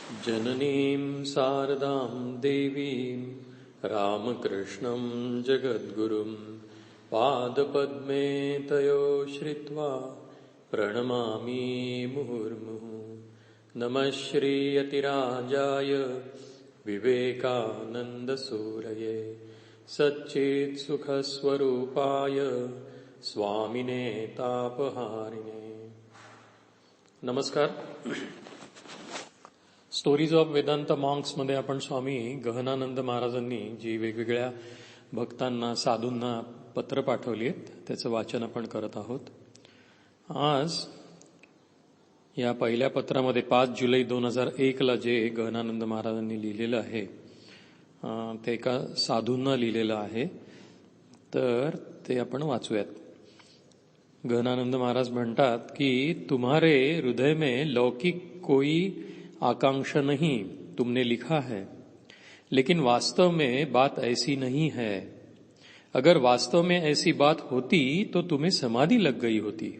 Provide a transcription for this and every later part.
जननीं शारदां देवीं रामकृष्णं जगद्गुरुं पादपद्मे तयो श्रित्वा प्रणमामि मुहुर्मुहुः। नमः श्रीयतिराजाय विवेकानन्दसूरये सच्चित्सुखस्वरूपाय स्वामिने तापहारिणे। नमस्कार. स्टोरीज ऑफ वेदांत मॉन्क्स मध्ये आपण स्वामी गहनानंद महाराजांनी जी वेगवेगळ्या भक्तांना साधूंना पत्र पाठवली आहेत त्याचं वाचन आपण करत आहोत. आज या पहिल्या पत्रामध्ये 5 जुलै 2001 जे गहनानंद महाराजांनी लिहिलेलं आहे ते एका साधूंना लिहिलेलं आहे, तर ते आपण वाचूयात. गहनानंद महाराज म्हणतात की तुम्हारे हृदय में लौकिक कोई आकांक्षा नहीं, तुमने लिखा है, लेकिन वास्तव में बात ऐसी नहीं है. अगर वास्तव में ऐसी बात होती तो तुम्हें समाधि लग गई होती.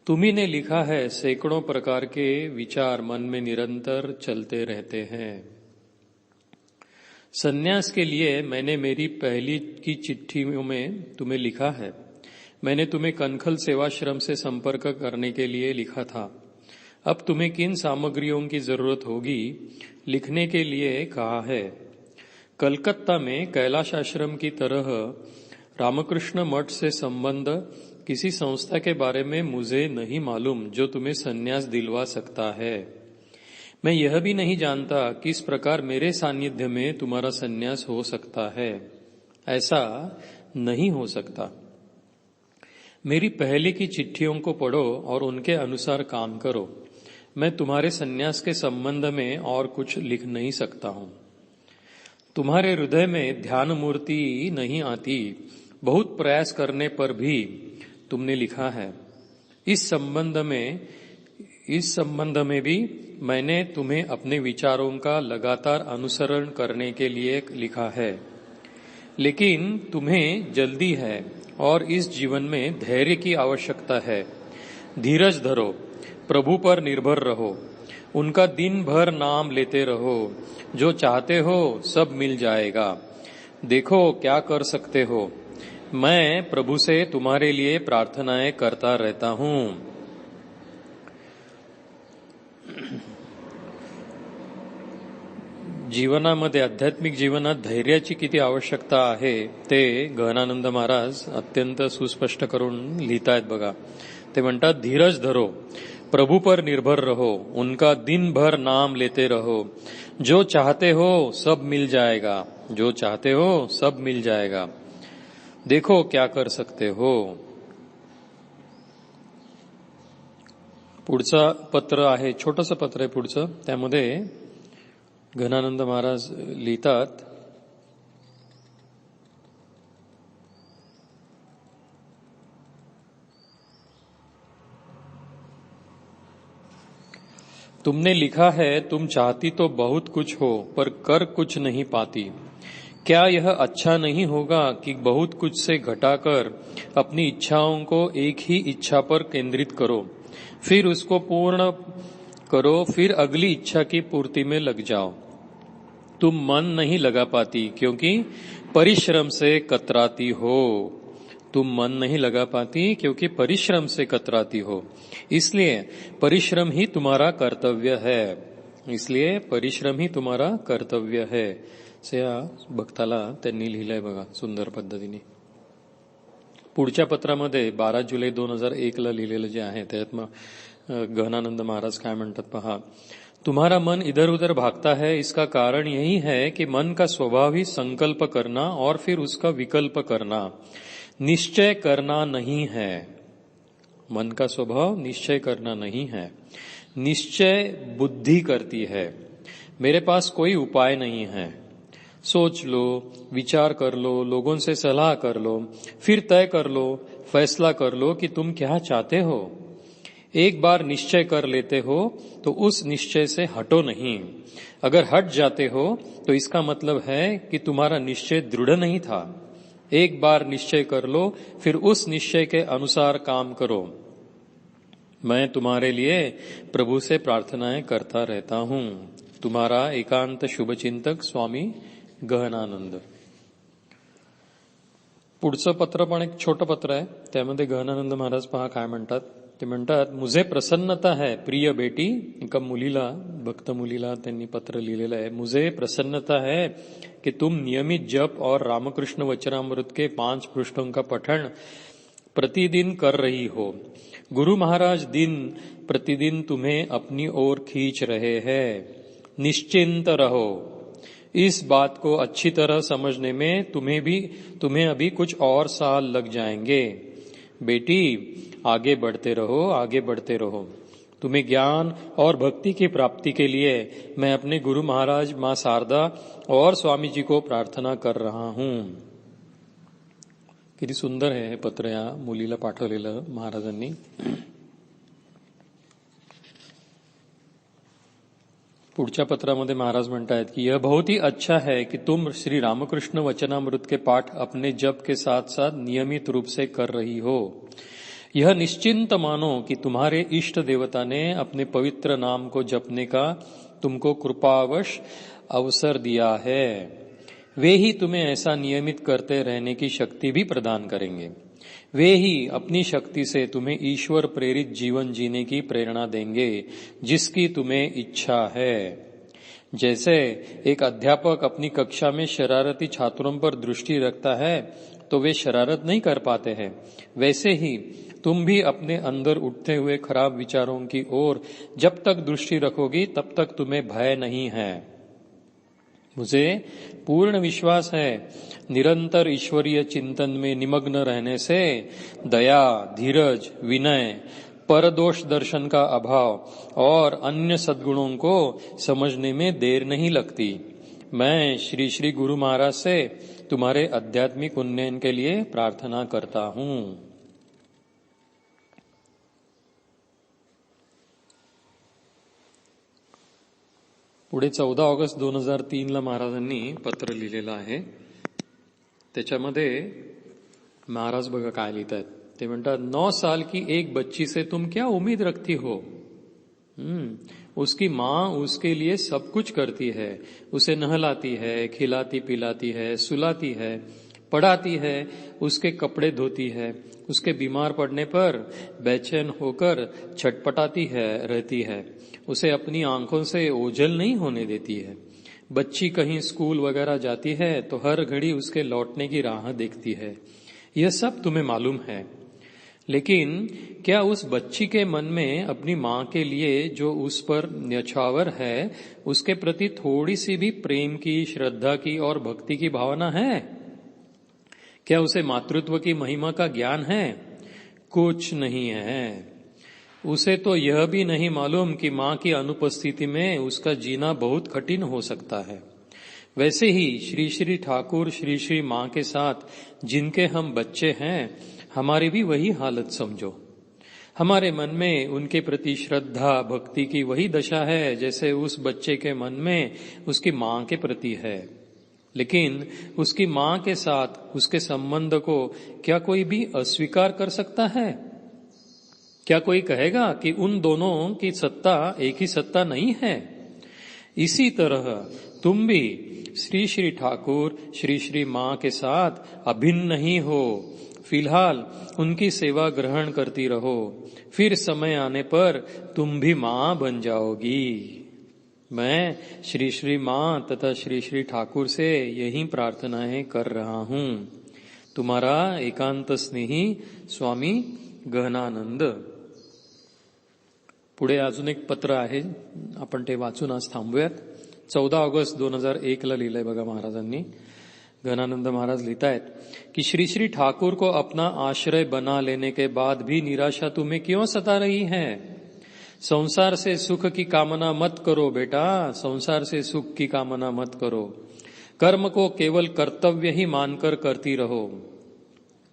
तुम्ही ने लिखा है सैकड़ों प्रकार के विचार मन में निरंतर चलते रहते हैं. संन्यास के लिए मैंने मेरी पहली की चिट्ठियों में तुम्हें लिखा है. मैंने तुम्हें कनखल सेवाश्रम से संपर्क करने के लिए लिखा था. अब तुम्हें किन सामग्रियों की जरूरत होगी लिखने के लिए कहा है. कलकत्ता में कैलाश आश्रम की तरह रामकृष्ण मठ से संबंध किसी संस्था के बारे में मुझे नहीं मालूम जो तुम्हें संन्यास दिलवा सकता है. मैं यह भी नहीं जानता किस प्रकार मेरे सानिध्य में तुम्हारा संन्यास हो सकता है. ऐसा नहीं हो सकता. मेरी पहले की चिट्ठियों को पढ़ो और उनके अनुसार काम करो. मैं तुम्हारे संन्यास के संबंध में और कुछ लिख नहीं सकता हूं. तुम्हारे हृदय में ध्यान मूर्ति नहीं आती. बहुत प्रयास करने पर भी तुमने लिखा है. इस संबंध में भी मैंने तुम्हें अपने विचारों का लगातार अनुसरण करने के लिए लिखा है. लेकिन तुम्हें जल्दी है और इस जीवन में धैर्य की आवश्यकता है. धीरज धरो, प्रभु पर निर्भर रहो, उनका दिन भर नाम लेते रहो. जो चाहते हो सब मिल जाएगा. देखो क्या कर सकते हो. मैं प्रभु से तुम्हारे लिए प्रार्थनाएं करता रहता हूं. जीवनामध्ये आध्यात्मिक जीवनात धैर्याची किती आवश्यकता आहे ते गहनानंद महाराज अत्यंत सुस्पष्ट करून लिहितायत बघा. ते म्हणतात धीरज धरो, प्रभु पर निर्भर रहो, उनका दिन भर नाम लेते रहो. जो चाहते हो सब मिल जाएगा. जो चाहते हो सब मिल जाएगा. देखो क्या कर सकते हो. पुढचं पत्र आहे, छोटंसं पत्र आहे पुढचं. त्यामध्ये गहनानंद महाराज लिहितात, तुमने लिखा है तुम चाहती तो बहुत कुछ हो पर कर कुछ नहीं पाती. क्या यह अच्छा नहीं होगा कि बहुत कुछ से घटाकर अपनी इच्छाओं को एक ही इच्छा पर केंद्रित करो, फिर उसको पूर्ण करो, फिर अगली इच्छा की पूर्ति में लग जाओ. तुम मन नहीं लगा पाती क्योंकि परिश्रम से कतराती हो. तुम मन नहीं लगा पाती क्योंकि परिश्रम से कतराती हो. इसलिए परिश्रम ही तुम्हारा कर्तव्य है. इसलिए परिश्रम ही तुम्हारा कर्तव्य है. से या भक्ताला त्यांनी लिहिलंय बघा सुंदर पद्धतीने. पुढच्या पत्रामध्ये 12 जुलै 2001 लिहिलेलं जे आहे त्यात गहनानंद महाराज काय म्हणतात पहा. तुम्हारा मन इधर उधर भागता है, इसका कारण यही है कि मन का स्वभाव ही संकल्प करना और फिर उसका विकल्प करना, निश्चय करना नहीं है. मन का स्वभाव निश्चय करना नहीं है. निश्चय बुद्धि करती है. मेरे पास कोई उपाय नहीं है. सोच लो, विचार कर लो, लोगों से सलाह कर लो, फिर तय कर लो, फैसला कर लो कि तुम क्या चाहते हो. एक बार निश्चय कर लेते हो तो उस निश्चय से हटो नहीं. अगर हट जाते हो तो इसका मतलब है कि तुम्हारा निश्चय दृढ़ नहीं था. एक बार निश्चय कर लो, फिर उस निश्चय के अनुसार काम करो. मैं तुम्हारे लिए प्रभु से प्रार्थनाएं करता रहता हूं. तुम्हारा एकांत शुभचिंतक स्वामी गहनानंद. पुढचं पत्र पण एक छोटं पत्र आहे. त्यामध्ये गहनानंद महाराज पहा काय म्हणतात. ते म्हणतात, मुझे प्रसन्नता है प्रिय बेटी. एका मुलीला, भक्त मुलीला त्यांनी पत्र लिहिलेलं आहे. मुझे प्रसन्नता है कि तुम नियमित जप और रामकृष्ण वचनामृत के 5 पृष्ठों का पठन प्रतिदिन कर रही हो. गुरु महाराज दिन प्रतिदिन तुम्हें अपनी ओर खींच रहे हैं. निश्चिंत रहो. इस बात को अच्छी तरह समझने में तुम्हें अभी कुछ और साल लग जाएंगे. बेटी, आगे बढ़ते रहो, आगे बढ़ते रहो. तुम्हें ज्ञान और भक्ति की प्राप्ति के लिए मैं अपने गुरु महाराज, मां शारदा और स्वामी जी को प्रार्थना कर रहा हूं. किती सुंदर आहे हे पत्र या मुलीला पाठवलेलं महाराजांनी. पुढच्या पत्रामध्ये महाराज म्हणतायत की यह बहुत ही अच्छा है कि तुम श्री रामकृष्ण वचनामृत के पाठ अपने जप के साथ साथ नियमित रूप से कर रही हो. यह निश्चिंत मानो कि तुम्हारे इष्ट देवता ने अपने पवित्र नाम को जपने का तुमको कृपावश अवसर दिया है. वे ही तुम्हें ऐसा नियमित करते रहने की शक्ति भी प्रदान करेंगे. वे ही अपनी शक्ति से तुम्हें ईश्वर प्रेरित जीवन जीने की प्रेरणा देंगे जिसकी तुम्हें इच्छा है. जैसे एक अध्यापक अपनी कक्षा में शरारती छात्रों पर दृष्टि रखता है तो वे शरारत नहीं कर पाते हैं, वैसे ही तुम भी अपने अंदर उठते हुए खराब विचारों की ओर जब तक दृष्टि रखोगी तब तक तुम्हें भय नहीं है. मुझे पूर्ण विश्वास है निरंतर ईश्वरीय चिंतन में निमग्न रहने से दया, धीरज, विनय, परदोष दर्शन का अभाव और अन्य सद्गुणों को समझने में देर नहीं लगती. मैं श्री श्री गुरु महाराज से तुम्हारे आध्यात्मिक उन्नयन के लिए प्रार्थना करता हूं. पुढे 14 ऑगस्ट 2003 ला महाराजांनी पत्र लिहिलेलं आहे. त्याच्यामध्ये महाराज बघा काय लिहितात. ते म्हणतात, 9 साल की एक बच्ची से तुम क्या उम्मीद रखती हो. उसकी माँ उसके लिए सब कुछ करती है. उसे नहलाती है, खिलाती पिलाती है, सुलाती है, पढ़ाती है, उसके कपड़े धोती है, उसके बीमार पड़ने पर बेचैन होकर छटपटाती है रहती है, उसे अपनी आंखों से ओझल नहीं होने देती है. बच्ची कहीं स्कूल वगैरह जाती है तो हर घड़ी उसके लौटने की राह देखती है. यह सब तुम्हें मालूम है. लेकिन क्या उस बच्ची के मन में अपनी माँ के लिए जो उस पर न्यछावर है उसके प्रति थोड़ी सी भी प्रेम की, श्रद्धा की और भक्ति की भावना है? क्या उसे मातृत्व की महिमा का ज्ञान है? कुछ नहीं है. उसे तो यह भी नहीं मालूम कि माँ की अनुपस्थिति में उसका जीना बहुत कठिन हो सकता है. वैसे ही श्री श्री ठाकुर, श्री श्री माँ के साथ जिनके हम बच्चे हैं, हमारी भी वही हालत समझो. हमारे मन में उनके प्रति श्रद्धा, भक्ति की वही दशा है जैसे उस बच्चे के मन में उसकी माँ के प्रति है. लेकिन उसकी माँ के साथ उसके संबंध को क्या कोई भी अस्वीकार कर सकता है? क्या कोई कहेगा कि उन दोनों की सत्ता एक ही सत्ता नहीं है? इसी तरह तुम भी श्री श्री ठाकुर, श्री श्री माँ के साथ अभिन्न ही हो. फिलहाल उनकी सेवा ग्रहण करती रहो. फिर समय आने पर तुम भी माँ बन जाओगी. मैं श्री श्री माँ तथा श्री श्री ठाकुर से यही प्रार्थनाएं कर रहा हूं. तुम्हारा एकांत स्नेही स्वामी गहनानंद. पुढे अजून एक पत्र आहे, आपण ते वाचून आज थांबूयात. 14 ऑगस्ट 2001 ला लिहिलंय बघा महाराजांनी. गहनानंद महाराज लिखतायत कि श्री श्री ठाकुर को अपना आश्रय बना लेने के बाद भी निराशा तुम्हें क्यों सता रही है? संसार से सुख की कामना मत करो बेटा, संसार से सुख की कामना मत करो. कर्म को केवल कर्तव्य ही मानकर करती रहो.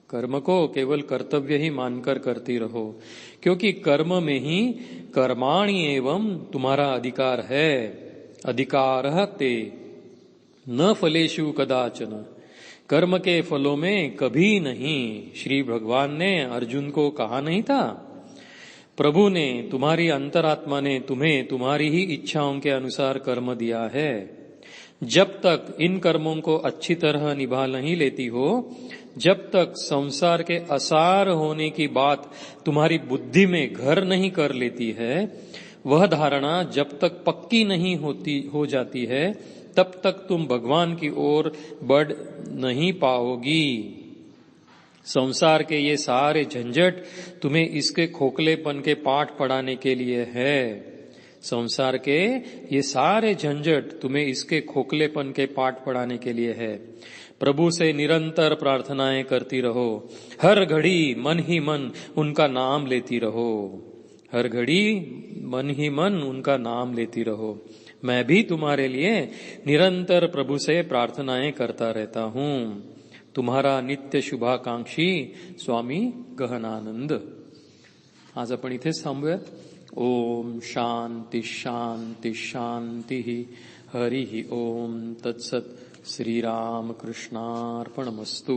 कर्म को केवल कर्तव्य ही मानकर करती रहो, क्योंकि कर्म में ही कर्माणि एवं तुम्हारा अधिकार है. अधिकारः ते न फलेषु कदाचन. कर्म के फलों में कभी नहीं. श्री भगवान ने अर्जुन को कहा नहीं था? प्रभु ने, तुम्हारी अंतरात्मा ने तुम्हें तुम्हारी ही इच्छाओं के अनुसार कर्म दिया है। जब तक इन कर्मों को अच्छी तरह निभा नहीं लेती हो, जब तक संसार के असार होने की बात तुम्हारी बुद्धि में घर नहीं कर लेती है, वह धारणा जब तक पक्की नहीं हो जाती है, तब तक तुम भगवान की ओर बढ़ नहीं पाओगी। संसार के ये सारे झंझट तुम्हें इसके खोखलेपन के पाठ पढ़ाने के लिए है। संसार के ये सारे झंझट तुम्हें इसके खोखलेपन के पाठ पढ़ाने के लिए है। प्रभु से निरंतर प्रार्थनाएं करती रहो, हर घड़ी मन ही मन उनका नाम लेती रहो, हर घड़ी मन ही मन उनका नाम लेती रहो। मैं भी तुम्हारे लिए निरंतर प्रभु से प्रार्थनाएं करता रहता हूं। तुम्हारा नित्य शुभाकांक्षी स्वामी गहनानंद। आज आपण इथेच थांबूया। ओम शांति शांति शांति। हरि ओम तत्सत। श्रीराम कृष्णार्पणमस्तु।